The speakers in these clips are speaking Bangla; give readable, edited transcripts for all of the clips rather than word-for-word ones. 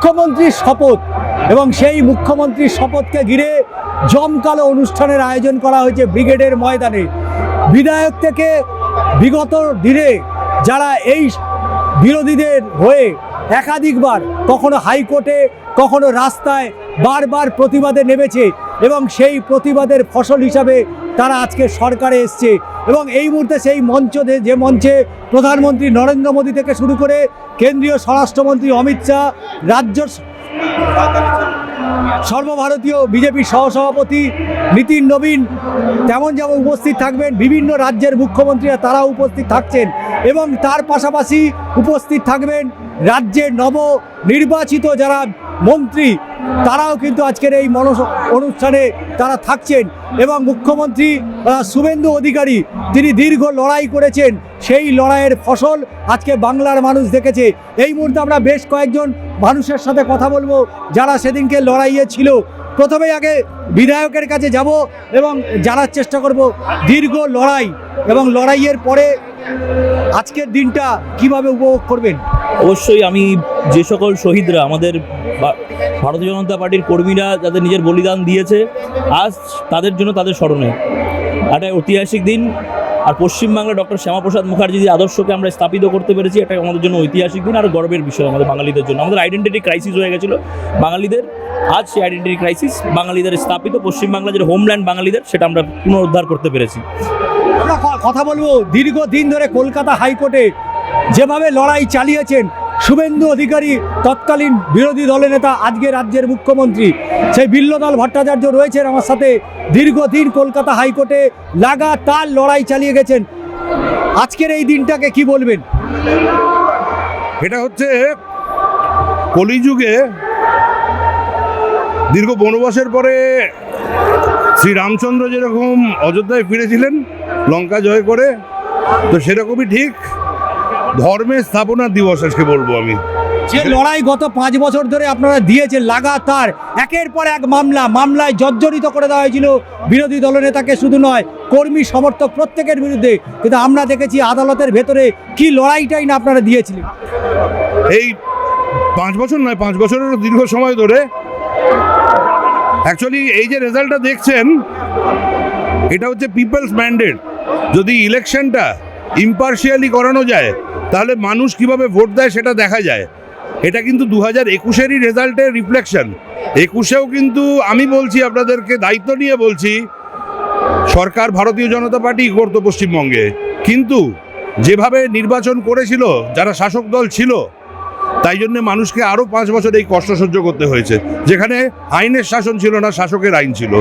মুখ্যমন্ত্রীর শপথ এবং সেই মুখ্যমন্ত্রীর শপথকে ঘিরে জমকালো অনুষ্ঠানের আয়োজন করা হয়েছে ব্রিগেডের ময়দানে। বিধায়ক থেকে বিগত দিনে যারা এই বিরোধীদের হয়ে একাধিকবার কখনো হাইকোর্টে কখনো রাস্তায় বারবার প্রতিবাদে নেমেছে এবং সেই প্রতিবাদের ফসল হিসাবে তারা আজকে সরকারে এসছে এবং এই মুহূর্তে সেই যে মঞ্চে প্রধানমন্ত্রী নরেন্দ্র মোদী থেকে শুরু করে কেন্দ্রীয় স্বরাষ্ট্রমন্ত্রী অমিত শাহ, রাজ্য সর্বভারতীয় বিজেপি সহসভাপতি নীতিন নবীন তেমন যেমন উপস্থিত থাকবেন, বিভিন্ন রাজ্যের মুখ্যমন্ত্রীরা তারা উপস্থিত থাকছেন এবং তার পাশাপাশি উপস্থিত থাকবেন রাজ্যের নবনির্বাচিত যারা মন্ত্রী, তারাও কিন্তু আজকের এই অনুষ্ঠানে তারা থাকছেন এবং মুখ্যমন্ত্রী শুভেন্দু অধিকারী তিনি দীর্ঘ লড়াই করেছেন, সেই লড়াইয়ের ফসল আজকে বাংলার মানুষ দেখেছে। এই মুহূর্তে আমরা বেশ কয়েকজন মানুষের সাথে কথা বলবো যারা সেদিনকে লড়াইয়ে ছিল। প্রথমেই আগে বিধায়কের কাছে যাব এবং জানার চেষ্টা করব দীর্ঘ লড়াই এবং লড়াইয়ের পরে আজকের দিনটা কিভাবে উপভোগ করবেন। অবশ্যই আমি যে সকল শহীদরা আমাদের ভারতীয় জনতা পার্টির কর্মীরা যাদের নিজের বলিদান দিয়েছে, আজ তাদের জন্য তাদের স্মরণে একটা ঐতিহাসিক দিন। আর পশ্চিমবাংলা ডক্টর শ্যামাপ্রসাদ মুখার্জির আদর্শকে আমরা স্থাপিত করতে পেরেছি, এটা আমাদের জন্য ঐতিহাসিক দিন আর গর্বের বিষয় আমাদের বাঙালিদের জন্য। আমাদের আইডেন্টিটি ক্রাইসিস হয়ে গেছিলো বাঙালিদের, আজ সেই আইডেন্টিটি ক্রাইসিস বাঙালিদের স্থাপিত পশ্চিমবাংলা যে হোমল্যান্ড বাঙালিদের, সেটা আমরা পুনরুদ্ধার করতে পেরেছি। আমরা কথা বলবো দীর্ঘদিন ধরে কলকাতা হাইকোর্টে যেভাবে লড়াই চালিয়েছেন শুভেন্দু অধিকারী, তৎকালীন বিরোধী দলের নেতা, আজকে রাজ্যের মুখ্যমন্ত্রী, সেই বিল্লদল ভট্টাচার্য রয়েছেন আমার সাথে। দীর্ঘদিন কলকাতা হাইকোর্টে লাগাতার লড়াই চালিয়ে গেছেন, আজকের এই দিনটাকে কি বলবেন? এটা হচ্ছে কলিযুগে দীর্ঘ বনবাসের পরে শ্রীরামচন্দ্র যেরকম অযোধ্যায় ফিরেছিলেন লঙ্কা জয় করে, তো সেরকমই ঠিক ধর্মের স্থাপনার দিবস আজকে বলবো আমি। যে লড়াই গত 5 বছর ধরে আপনারা দিয়েছেন লাগাতার, একের পর এক মামলায় জর্জরিত করে দেওয়া হয়েছিল বিরোধী দলনেতাকে, শুধু নয় কর্মী সমর্থক প্রত্যেকের বিরুদ্ধে, কিন্তু আমরা দেখেছি আদালতের ভেতরে কি লড়াইটাই না আপনারা দিয়েছিলেন। এই 5 বছর নয়, 5 বছরেরও দীর্ঘ সময় ধরে অ্যাকচুয়ালি এই যে রেজাল্টটা দেখছেন, এটা হচ্ছে পিপলস ম্যান্ডেট। যদি ইলেকশনটা ইম্পার্শিয়ালি করানো যায় তাহলে মানুষ কিভাবে ভোট দেয় সেটা দেখা যায়। এটা কিন্তু 2021-এরই রেজাল্টের রিফ্লেকশন। 21-এও কিন্তু আমি বলছি, আপনাদেরকে দায়িত্ব নিয়ে বলছি, সরকার ভারতীয় জনতা পার্টি করতো পশ্চিমবঙ্গে, কিন্তু যেভাবে নির্বাচন করেছিল যারা শাসক দল ছিল, তাই জন্য মানুষকে আরও 5 বছর এই কষ্ট সহ্য করতে হয়েছে। যেখানে আইনের শাসন ছিল না, শাসকের আইন ছিল।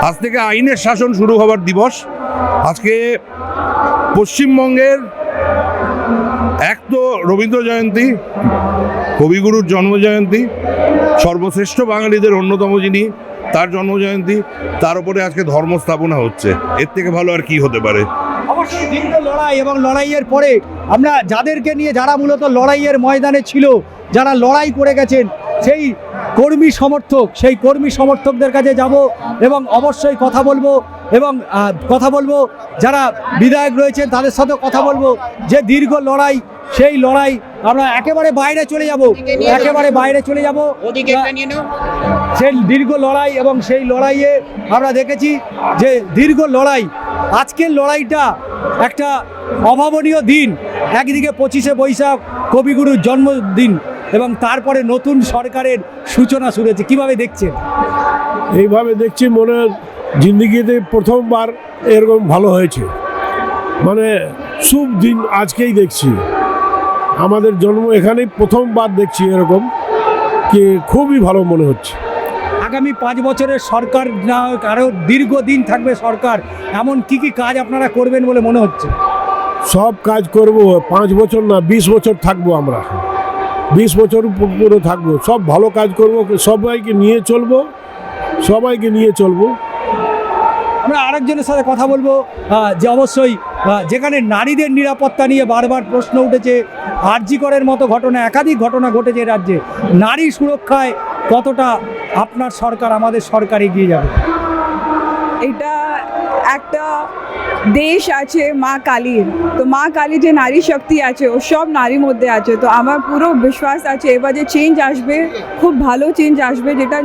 আজ থেকে আইনের শাসন শুরু হওয়ার দিবস। আজকে পশ্চিমবঙ্গের এক তো রবীন্দ্র জয়ন্তী, কবিগুরুর জন্মজয়ন্তী, সর্বশ্রেষ্ঠ বাঙালিদের অন্যতম যিনি, তার জন্মজয়ন্তী, তার উপরে আজকে ধর্ম স্থাপনা হচ্ছে। এর থেকে ভালো আর কি হতে পারে? অবশ্যই দীর্ঘ লড়াই এবং লড়াইয়ের পরে আমরা যাদেরকে নিয়ে, যারা মূলত লড়াইয়ের ময়দানে ছিল, যারা লড়াই করে গেছেন, সেই কর্মী সমর্থকদের কাছে যাব এবং অবশ্যই কথা বলবো যারা বিধায়ক রয়েছেন তাদের সাথে কথা বলবো। যে দীর্ঘ লড়াই, সেই লড়াই আমরা একেবারে বাইরে চলে যাব সেই দীর্ঘ লড়াই এবং সেই লড়াইয়ে আমরা দেখেছি যে দীর্ঘ লড়াই, আজকের লড়াইটা একটা অভাবনীয় দিন। একদিকে 25শে বৈশাখ কবিগুরুর জন্মদিন এবং তারপরে নতুন সরকারের সূচনা শুরু হয়েছে, কীভাবে দেখছেন? এইভাবে দেখছি মনে হয় জিন্দিগিতে প্রথমবার এরকম ভালো হয়েছে, মানে শুভ দিন আজকেই দেখছি। আমাদের জন্ম এখানেই প্রথমবার দেখছি এরকম, কি খুবই ভালো মনে হচ্ছে। আগামী 5 বছরের সরকার না হোক, আরও দীর্ঘদিন থাকবে সরকার, এমন কি কাজ আপনারা করবেন বলে মনে হচ্ছে? সব কাজ করব, 5 বছর না 20 বছর থাকবো আমরা, 20 বছর পুরো থাকবো, সব ভালো কাজ করব, সবাইকে নিয়ে চলবো। আমরা আরেকজনের সাথে কথা বলবো যে অবশ্যই যেখানে নারীদের নিরাপত্তা নিয়ে বারবার প্রশ্ন উঠেছে, আরজি করের মতো ঘটনা, একাধিক ঘটনা ঘটেছে রাজ্যে, নারী সুরক্ষায় কতটা আপনার সরকার, আমাদের সরকার এগিয়ে যাবে? এটা একটা দেশ আছে মা কালীর, তো মা কালী যে নারী শক্তি আছে ও সব নারীর মধ্যে আছে। তো আমার পুরো বিশ্বাস আছে এবার যে চেঞ্জ আসবে, খুব ভালো চেঞ্জ আসবে, যেটা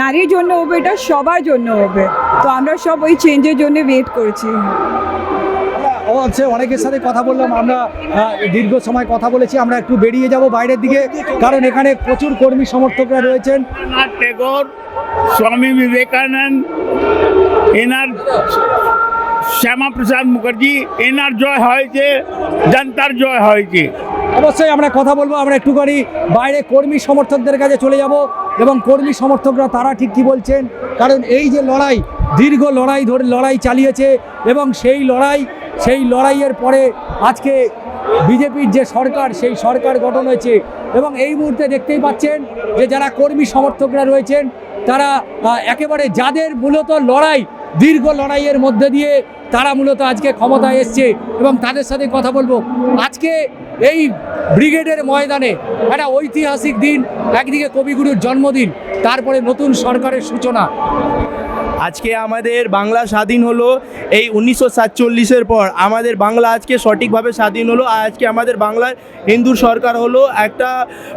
নারীর জন্য হবে, এটা সবার জন্য হবে। তো আমরা সব ওই চেঞ্জের জন্য ওয়েট করছি। হচ্ছে অনেকের সাথে কথা বললাম, আমরা দীর্ঘ সময় কথা বলেছি, আমরা একটু বেরিয়ে যাব বাইরের দিকে, কারণ এখানে প্রচুর কর্মী সমর্থকরা রয়েছেন। রবীন্দ্রনাথ টেগোর, স্বামী বিবেকানন্দ, এনার শ্যামাপ্রসাদ মুখার্জি, এনার জয় হয়েছে, জনতার জয় হয়েছে। অবশ্যই আমরা কথা বলবো, আমরা একটুখানি বাইরে কর্মী সমর্থকদের কাছে চলে যাব এবং কর্মী সমর্থকরা তারা ঠিক কী বলছেন, কারণ এই যে লড়াই, দীর্ঘ লড়াই ধরে লড়াই চালিয়েছে এবং সেই লড়াইয়ের পরে আজকে বিজেপির যে সরকার, সেই সরকার গঠন হয়েছে এবং এই মুহূর্তে দেখতেই পাচ্ছেন যে যারা কর্মী সমর্থকরা রয়েছেন তারা একেবারে যাদের মূলত দীর্ঘ লড়াইয়ের মধ্যে দিয়ে তারা মূলত আজকে ক্ষমতায় এসছে এবং তাদের সাথে কথা বলবো। আজকে এই ব্রিগেডের ময়দানে একটা ঐতিহাসিক দিন, একদিকে কবিগুরুর জন্মদিন, তারপরে নতুন সরকারের সূচনা। আজকে আমাদের বাংলা স্বাধীন হলো এই 1947-এর পর, আমাদের বাংলা আজকে সঠিকভাবে স্বাধীন হলো। আর আজকে আমাদের বাংলার হিন্দু সরকার হলো, একটা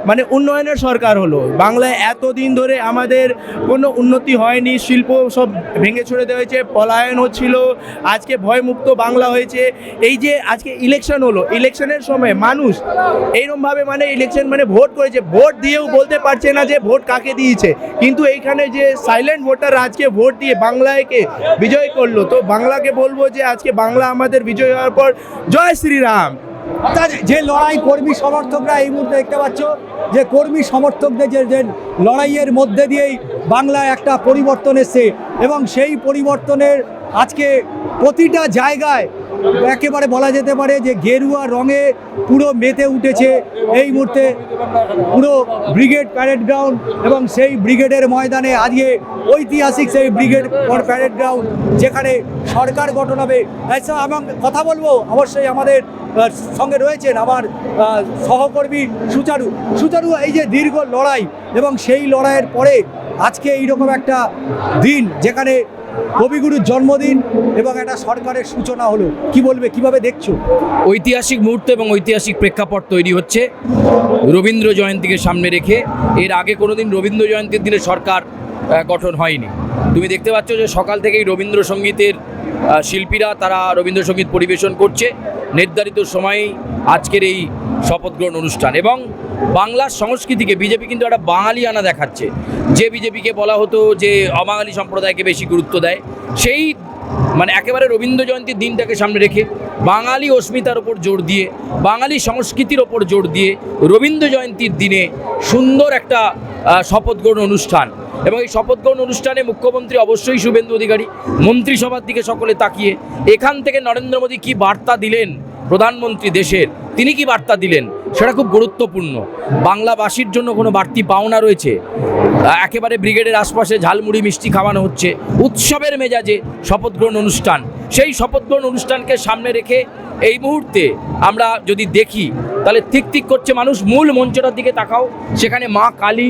মানে উন্নয়নের সরকার হলো। বাংলায় এতদিন ধরে আমাদের কোনো উন্নতি হয়নি, শিল্প সব ভেঙে ছুড়ে দেওয়া হয়েছে, পলায়ন হচ্ছিল, আজকে ভয়মুক্ত বাংলা হয়েছে। এই যে আজকে ইলেকশন হলো, ইলেকশনের সময় মানুষ এইরকমভাবে মানে ইলেকশন মানে ভোট করেছে, ভোট দিয়েও বলতে পারছে না যে ভোট কাকে দিয়েছে, কিন্তু এইখানে যে সাইলেন্ট ভোটার আজকে ভোট দিয়ে বাংলাকে বিজয় করলো। তো বাংলাকে বলবো যে আজকে বাংলা আমাদের বিজয় হওয়ার পর জয় শ্রীরাম। অর্থাৎ যে লড়াই কর্মী সমর্থকরা এই মুহূর্তে দেখতে পাচ্ছ যে কর্মী সমর্থকদের যে লড়াইয়ের মধ্যে দিয়েই বাংলায় একটা পরিবর্তন এসছে এবং সেই পরিবর্তনের আজকে প্রতিটা জায়গায় একেবারে বলা যেতে পারে যে গেরুয়া রঙে পুরো মেতে উঠেছে এই মুহূর্তে পুরো ব্রিগেড প্যারেড গ্রাউন্ড এবং সেই ব্রিগেডের ময়দানে আজকে ঐতিহাসিক সেই ব্রিগেড প্যারেড গ্রাউন্ড যেখানে সরকার গঠন হবে। এবং কথা বলবো অবশ্যই আমাদের সঙ্গে রয়েছেন আমার সহকর্মী সুচারু। এই যে দীর্ঘ লড়াই এবং সেই লড়াইয়ের পরে আজকে এইরকম একটা দিন যেখানে কবিগুরুর জন্মদিন এবং একটা সরকারের সূচনা হলো, কি বলবে, কিভাবে দেখছো? ঐতিহাসিক মুহূর্ত এবং ঐতিহাসিক প্রেক্ষাপট তৈরি হচ্ছে রবীন্দ্র জয়ন্তীকে সামনে রেখে। এর আগে কোনোদিন রবীন্দ্র জয়ন্তীর দিনে সরকার গঠন হয়নি। তুমি দেখতে পাচ্ছ যে সকাল থেকেই রবীন্দ্রসঙ্গীতের শিল্পীরা তারা রবীন্দ্রসঙ্গীত পরিবেশন করছে। নির্ধারিত সময়েই আজকের এই শপথ গ্রহণ অনুষ্ঠান এবং বাংলার সংস্কৃতিকে বিজেপি কিন্তু একটা বাঙালিয়ানা দেখাচ্ছে। যে বিজেপিকে বলা হতো যে অবাঙালি সম্প্রদায়কে বেশি গুরুত্ব দেয়, সেই মানে একেবারে রবীন্দ্র জয়ন্তীর দিনটাকে সামনে রেখে বাঙালি অস্মিতার ওপর জোর দিয়ে, বাঙালি সংস্কৃতির ওপর জোর দিয়ে রবীন্দ্র জয়ন্তীর দিনে সুন্দর একটা শপথ গ্রহণ অনুষ্ঠান। এবং এই শপথ গ্রহণ অনুষ্ঠানে মুখ্যমন্ত্রী অবশ্যই শুভেন্দু অধিকারী, মন্ত্রিসভার দিকে সকলে তাকিয়ে এখান থেকে নরেন্দ্র মোদী কী বার্তা দিলেন, প্রধানমন্ত্রী দেশের তিনি কি বার্তা দিলেন সেটা খুব গুরুত্বপূর্ণ। বাংলাবাসীর জন্য কোনো বাড়তি পাওনা রয়েছে? একেবারে ব্রিগেডের আশপাশে ঝালমুড়ি মিষ্টি খাওয়ানো হচ্ছে, উৎসবের মেজাজে শপথ গ্রহণ অনুষ্ঠান। সেই শপথ গ্রহণ অনুষ্ঠানকে সামনে রেখে এই মুহূর্তে আমরা যদি দেখি তাহলে ঠিক করছে মানুষ। মূল মঞ্চটার দিকে তাকাও, সেখানে মা কালী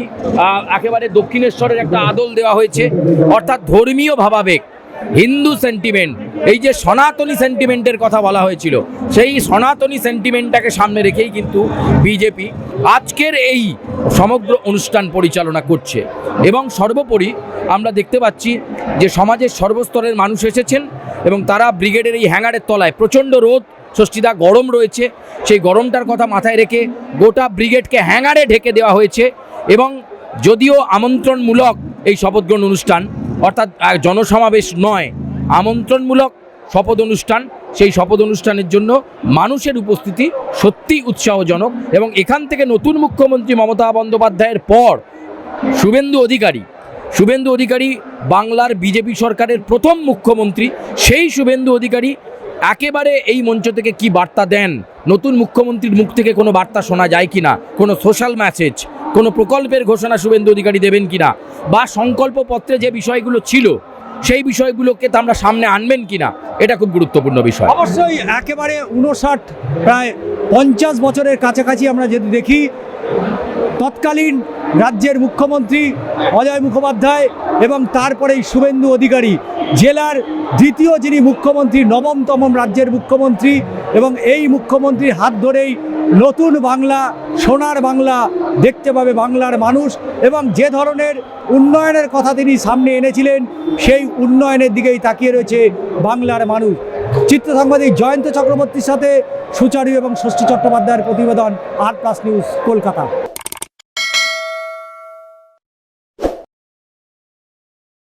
একেবারে দক্ষিণেশ্বরের একটা আদল দেওয়া হয়েছে, অর্থাৎ ধর্মীয় ভাবাবেগ, হিন্দু সেন্টিমেন্ট, এই যে সনাতনী সেন্টিমেন্টের কথা বলা হয়েছিল, সেই সনাতনী সেন্টিমেন্টটাকে সামনে রেখেই কিন্তু বিজেপি আজকের এই সমগ্র অনুষ্ঠান পরিচালনা করছে। এবং সর্বোপরি আমরা দেখতে পাচ্ছি যে সমাজের সর্বস্তরের মানুষ এসেছেন এবং তারা ব্রিগেডের এই হ্যাঙ্গারের তলায়, প্রচণ্ড রোদ, ষষ্ঠীদা গরম রয়েছে, সেই গরমটার কথা মাথায় রেখে গোটা ব্রিগেডকে হ্যাঙ্গারে ঢেকে দেওয়া হয়েছে। এবং যদিও আমন্ত্রণমূলক এই শপথ গ্রহণ অনুষ্ঠান, অর্থাৎ জনসমাবেশ নয়, আমন্ত্রণমূলক শপথ অনুষ্ঠান, সেই শপথ অনুষ্ঠানের জন্য মানুষের উপস্থিতি সত্যি উৎসাহজনক। এবং এখান থেকে নতুন মুখ্যমন্ত্রী মমতা বন্দ্যোপাধ্যায়ের পর শুভেন্দু অধিকারী বাংলার বিজেপি সরকারের প্রথম মুখ্যমন্ত্রী। সেই শুভেন্দু অধিকারী একেবারে এই মঞ্চ থেকে কি বার্তা দেন, নতুন মুখ্যমন্ত্রীর মুখ থেকে কোনো বার্তা শোনা যায় কিনা, কোনো সোশ্যাল মেসেজ, কোনো প্রকল্পের ঘোষণা শুভেন্দু অধিকারী দেবেন কিনা, বা সংকল্পপত্রে যে বিষয়গুলো ছিল সেই বিষয়গুলোকে তো আমরা সামনে আনবেন কিনা, এটা খুব গুরুত্বপূর্ণ বিষয়। অবশ্যই একেবারে 59 প্রায় 50 বছরের কাছাকাছি আমরা যদি দেখি তৎকালীন রাজ্যের মুখ্যমন্ত্রী অজয় মুখোপাধ্যায় এবং তারপরেই শুভেন্দু অধিকারী, জেলার দ্বিতীয় যিনি মুখ্যমন্ত্রী, নবমতম রাজ্যের মুখ্যমন্ত্রী, এবং এই মুখ্যমন্ত্রীর হাত ধরেই নতুন বাংলা, সোনার বাংলা দেখতে পাবে বাংলার মানুষ। এবং যে ধরনের উন্নয়নের কথা তিনি সামনে এনেছিলেন, সেই উন্নয়নের দিকেই তাকিয়ে রয়েছে বাংলার মানুষ। চিত্র সাংবাদিক জয়ন্ত চক্রবর্তীর সাথে সুচারু এবং ষষ্ঠী চট্টোপাধ্যায়ের প্রতিবেদন, আর প্লাস নিউজ, কলকাতা।